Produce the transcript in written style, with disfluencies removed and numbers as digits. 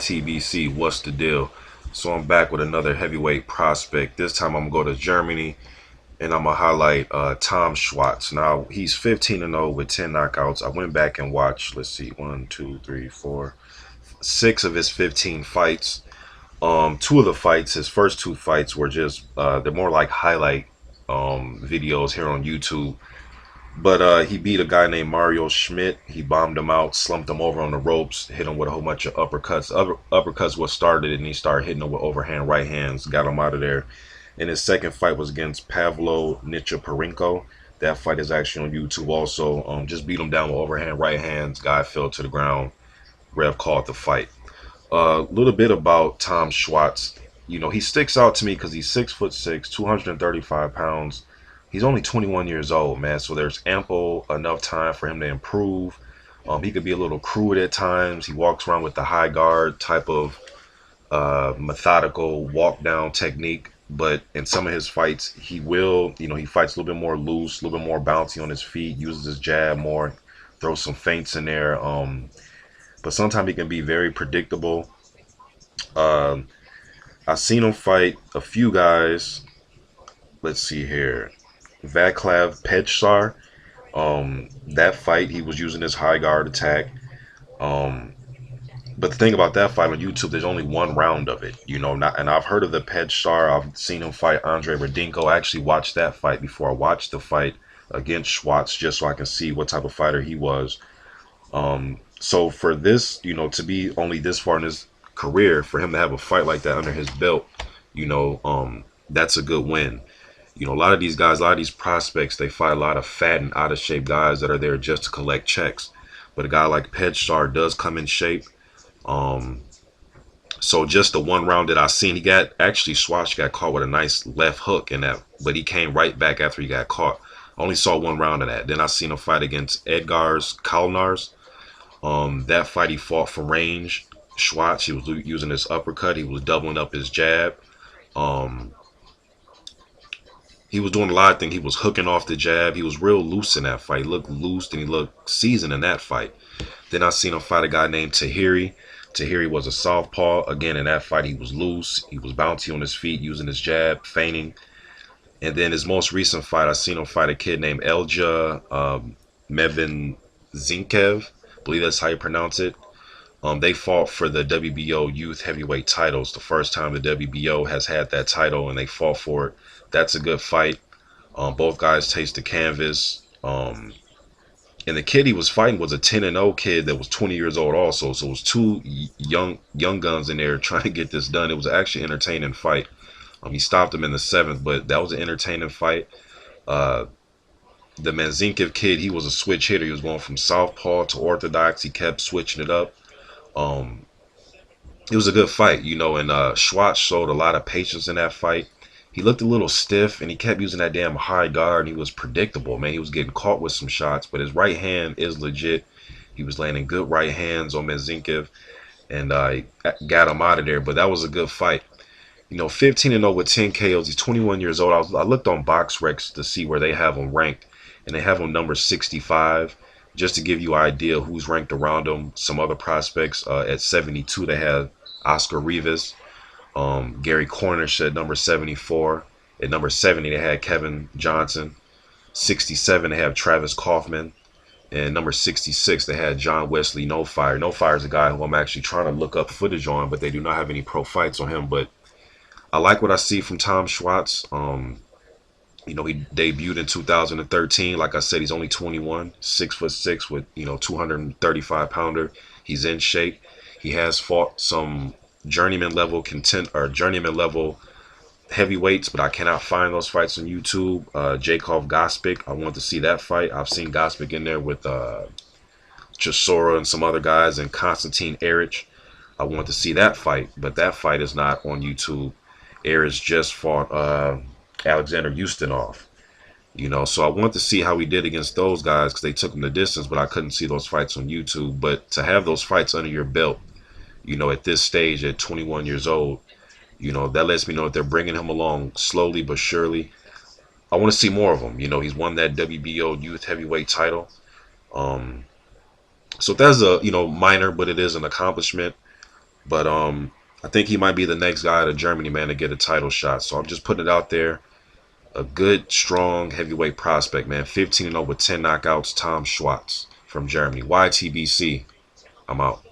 TBC, what's the deal? So I'm back with another heavyweight prospect. This time I'm gonna go to Germany and I'm gonna highlight Tom Schwarz. Now he's 15-0 with 10 knockouts. I went back and watched. Let's see, one, two, three, four, six of his 15 fights. Two of the fights, his first two fights were just they're more like highlight videos here on YouTube. But he beat a guy named Mario Schmidt. He bombed him out, slumped him over on the ropes, hit him with a whole bunch of uppercuts. Uppercuts what started it, and he started hitting him with overhand right hands, got him out of there. And his second fight was against Pavlo Nichaparenko. That fight is actually on YouTube also. Just beat him down with overhand right hands. Guy fell to the ground. Rev called the fight. A little bit about Tom Schwarz. You know, he sticks out to me because he's 6'6", 235 pounds. He's only 21 years old, man, so there's ample enough time for him to improve. He could be a little crude at times. He walks around with the high guard type of methodical walk down technique, but in some of his fights, he will, he fights a little bit more loose, a little bit more bouncy on his feet, uses his jab more, throws some feints in there. But sometimes he can be very predictable. I've seen him fight a few guys. Let's see here. Vaclav Pejsar. That fight, he was using his high guard attack. But the thing about that fight on YouTube, there's only one round of it, and I've heard of the Pejsar. I've seen him fight Andre Radinko. I actually watched that fight before I watched the fight against Schwarz, just so I can see what type of fighter he was. So for this, to be only this far in his career, for him to have a fight like that under his belt, that's a good win. A lot of these guys, a lot of these prospects, they fight a lot of fat and out of shape guys that are there just to collect checks. But a guy like Pejsar does come in shape. So just the one round that I seen, Schwarz got caught with a nice left hook in that, but he came right back after he got caught. I only saw one round of that. Then I seen him fight against Edgars Kalnars. That fight he fought for range. Schwarz, he was using his uppercut. He was doubling up his jab. He was doing a lot of things. He was hooking off the jab. He was real loose in that fight. He looked loose and he looked seasoned in that fight. Then I seen him fight a guy named Tahiri. Tahiri was a southpaw. Again, in that fight, he was loose. He was bouncy on his feet, using his jab, feigning. And then his most recent fight, I seen him fight a kid named Elja Mevinzinkev. I believe that's how you pronounce it. They fought for the WBO youth heavyweight titles. The first time the WBO has had that title, and they fought for it. That's a good fight. Both guys taste the canvas. And the kid he was fighting was a 10-0 kid that was 20 years old also. So it was two young guns in there trying to get this done. It was actually an entertaining fight. He stopped him in the 7th, but that was an entertaining fight. The Manzinkev kid, he was a switch hitter. He was going from southpaw to orthodox. He kept switching it up. It was a good fight, and Schwarz showed a lot of patience in that fight. He looked a little stiff, and he kept using that damn high guard, and he was predictable, man. He was getting caught with some shots, but his right hand is legit. He was landing good right hands on Manzinkev, and got him out of there, but that was a good fight. 15-0 with 10 KOs. He's 21 years old. I looked on BoxRec to see where they have him ranked, and they have him number 65. Just to give you an idea who's ranked around him, some other prospects at 72, they have Oscar Rivas. Gary Cornish at number 74. At number 70, they had Kevin Johnson. 67, they have Travis Kaufman. And number 66, they had John Wesley No Fire. No Fire is a guy who I'm actually trying to look up footage on, but they do not have any pro fights on him. But I like what I see from Tom Schwarz. He debuted in 2013. Like I said, he's only 21, 6'6" with 235 pounder. He's in shape. He has fought some journeyman level heavyweights, but I cannot find those fights on YouTube. Jakov Gospic, I want to see that fight. I've seen Gospic in there with Chisora and some other guys, and Konstantin Erich. I want to see that fight, but that fight is not on YouTube. Erich just fought Alexander Ustinov. So I want to see how he did against those guys because they took him the distance, but I couldn't see those fights on YouTube. But to have those fights under your belt, at this stage at 21 years old, that lets me know that they're bringing him along slowly but surely. I want to see more of him. He's won that WBO youth heavyweight title. So that's a, minor, but it is an accomplishment. But I think he might be the next guy out of Germany, man, to get a title shot. So I'm just putting it out there. A good, strong heavyweight prospect, man. 15 and 0 with 10 knockouts. Tom Schwarz from Germany. YTBC. I'm out.